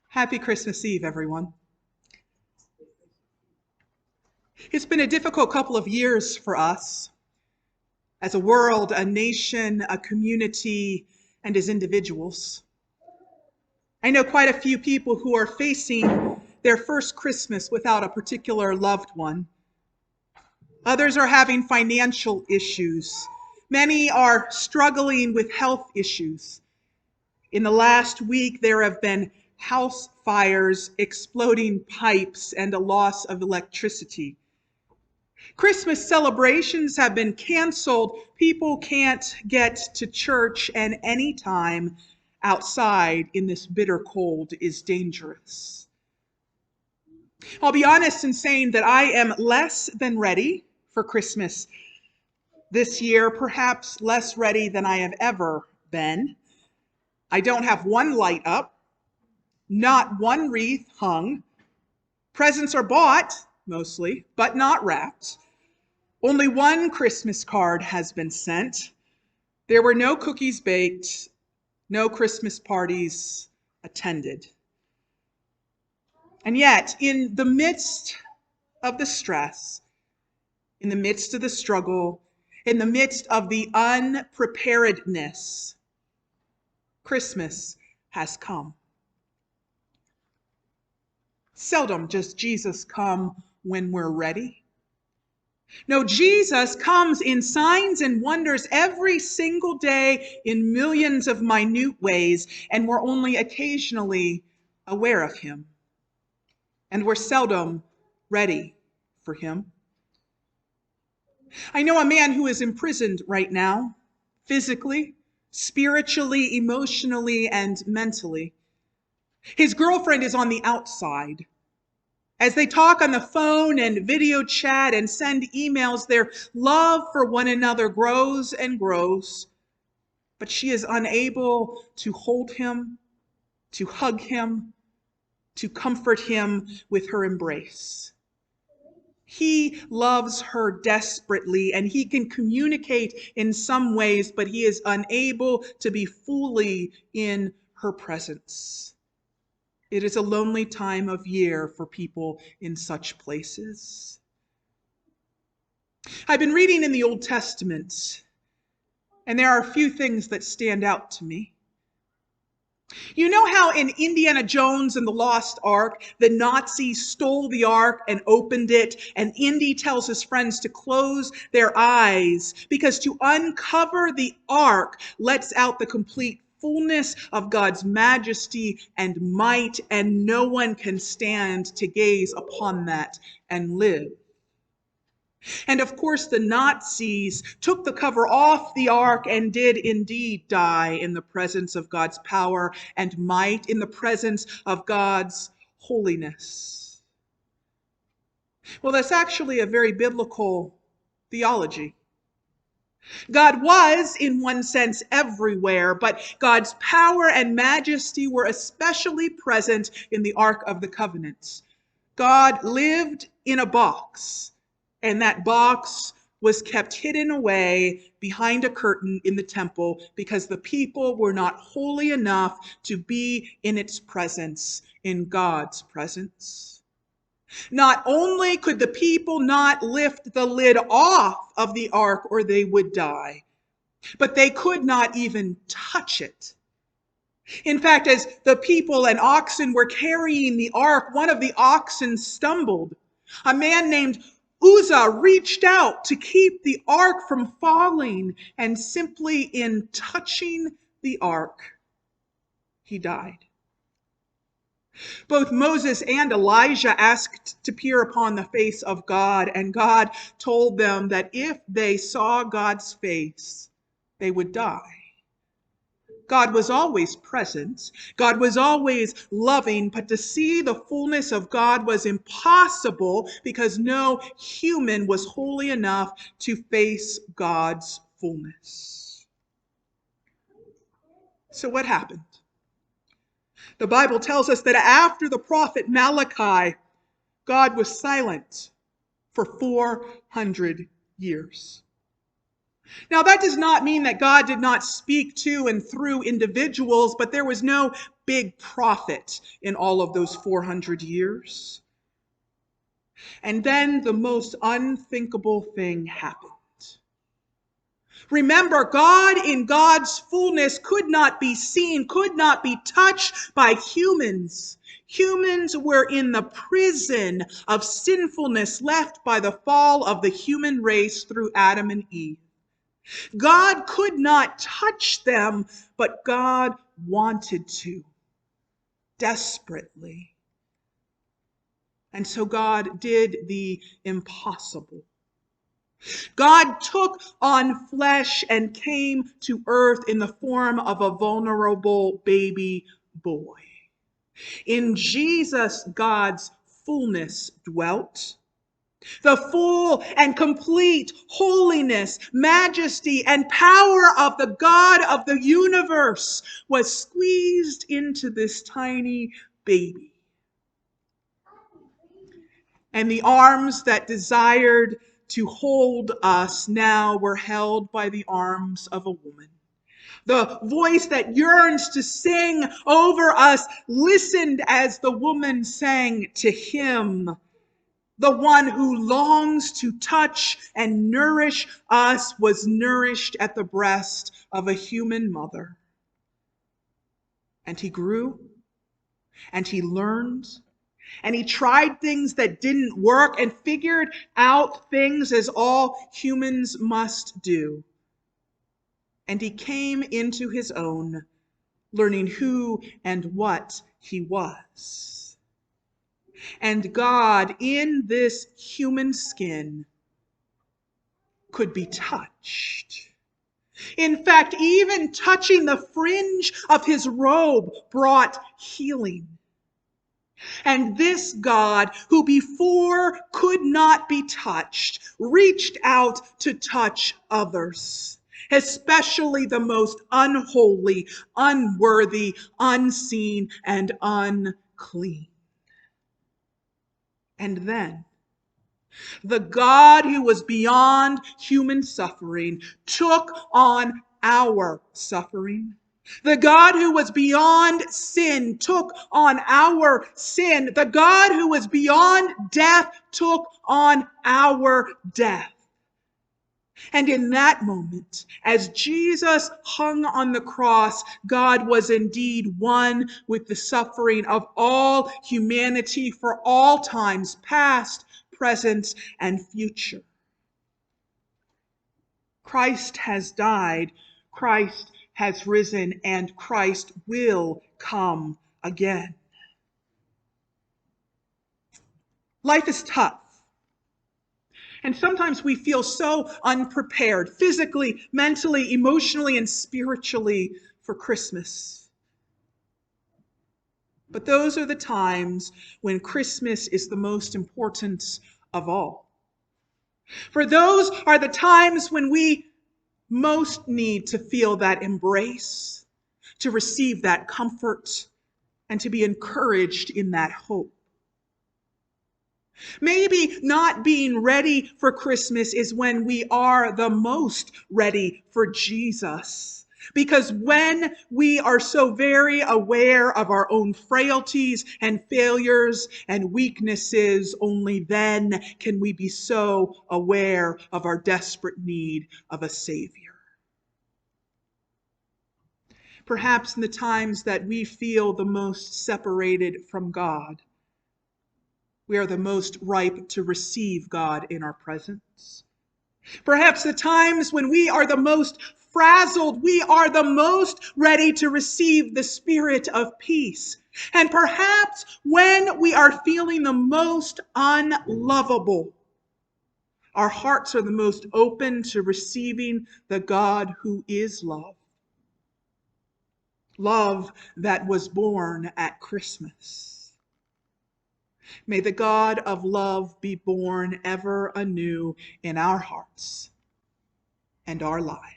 Happy Christmas Eve, everyone. It's been a difficult couple of years for us as a world, a nation, a community, and as individuals. I know quite a few people who are facing their first Christmas without a particular loved one. Others are having financial issues. Many are struggling with health issues. In the last week, there have been house fires, exploding pipes, and a loss of electricity. Christmas celebrations have been canceled. People can't get to church, and any time outside in this bitter cold is dangerous. I'll be honest in saying that I am less than ready for Christmas this year, perhaps less ready than I have ever been. I don't have one light up, not one wreath hung. Presents are bought, mostly, but not wrapped. Only one Christmas card has been sent. There were no cookies baked, no Christmas parties attended. And yet, in the midst of the stress, in the midst of the struggle, in the midst of the unpreparedness, Christmas has come. Seldom does Jesus come when we're ready. No, Jesus comes in signs and wonders every single day in millions of minute ways, and we're only occasionally aware of him. And we're seldom ready for him. I know a man who is imprisoned right now, physically, spiritually, emotionally, and mentally. His girlfriend is on the outside. As they talk on the phone and video chat and send emails, their love for one another grows and grows, but she is unable to hold him, to hug him, to comfort him with her embrace. He loves her desperately, and he can communicate in some ways, but he is unable to be fully in her presence. It is a lonely time of year for people in such places. I've been reading in the Old Testament, and there are a few things that stand out to me. You know how in Indiana Jones and the Lost Ark, the Nazis stole the ark and opened it, and Indy tells his friends to close their eyes because to uncover the ark lets out the complete fullness of God's majesty and might, and no one can stand to gaze upon that and live. And of course, the Nazis took the cover off the ark and did indeed die in the presence of God's power and might, in the presence of God's holiness. Well, that's actually a very biblical theology. God was, in one sense, everywhere, but God's power and majesty were especially present in the Ark of the Covenant. God lived in a box, and that box was kept hidden away behind a curtain in the temple because the people were not holy enough to be in its presence, in God's presence. Not only could the people not lift the lid off of the ark or they would die, but they could not even touch it. In fact, as the people and oxen were carrying the ark, one of the oxen stumbled. A man named Uzzah reached out to keep the ark from falling, and simply in touching the ark, he died. Both Moses and Elijah asked to peer upon the face of God, and God told them that if they saw God's face, they would die. God was always present. God was always loving, but to see the fullness of God was impossible because no human was holy enough to face God's fullness. So what happened? The Bible tells us that after the prophet Malachi, God was silent for 400 years. Now, that does not mean that God did not speak to and through individuals, but there was no big prophet in all of those 400 years. And then the most unthinkable thing happened. Remember, God in God's fullness could not be seen, could not be touched by humans. Humans were in the prison of sinfulness left by the fall of the human race through Adam and Eve. God could not touch them, but God wanted to, desperately. And so God did the impossible. God took on flesh and came to earth in the form of a vulnerable baby boy. In Jesus, God's fullness dwelt. The full and complete holiness, majesty, and power of the God of the universe was squeezed into this tiny baby. And the arms that desired to hold us now were held by the arms of a woman. The voice that yearns to sing over us listened as the woman sang to him. The one who longs to touch and nourish us was nourished at the breast of a human mother. And he grew, and he learned, and he tried things that didn't work and figured out things as all humans must do. And he came into his own, learning who and what he was. And God, in this human skin, could be touched. In fact, even touching the fringe of his robe brought healing. And this God, who before could not be touched, reached out to touch others, especially the most unholy, unworthy, unseen, and unclean. And then, the God who was beyond human suffering took on our suffering. The God who was beyond sin took on our sin. The God who was beyond death took on our death. And in that moment, as Jesus hung on the cross, God was indeed one with the suffering of all humanity for all times, past, present, and future. Christ has died, Christ has risen, and Christ will come again. Life is tough. And sometimes we feel so unprepared, physically, mentally, emotionally, and spiritually for Christmas. But those are the times when Christmas is the most important of all. For those are the times when we most need to feel that embrace, to receive that comfort, and to be encouraged in that hope. Maybe not being ready for Christmas is when we are the most ready for Jesus. Because when we are so very aware of our own frailties and failures and weaknesses, only then can we be so aware of our desperate need of a Savior. Perhaps in the times that we feel the most separated from God, we are the most ripe to receive God in our presence. Perhaps the times when we are the most frazzled, we are the most ready to receive the Spirit of peace. And perhaps when we are feeling the most unlovable, our hearts are the most open to receiving the God who is love. Love that was born at Christmas. May the God of love be born ever anew in our hearts and our lives.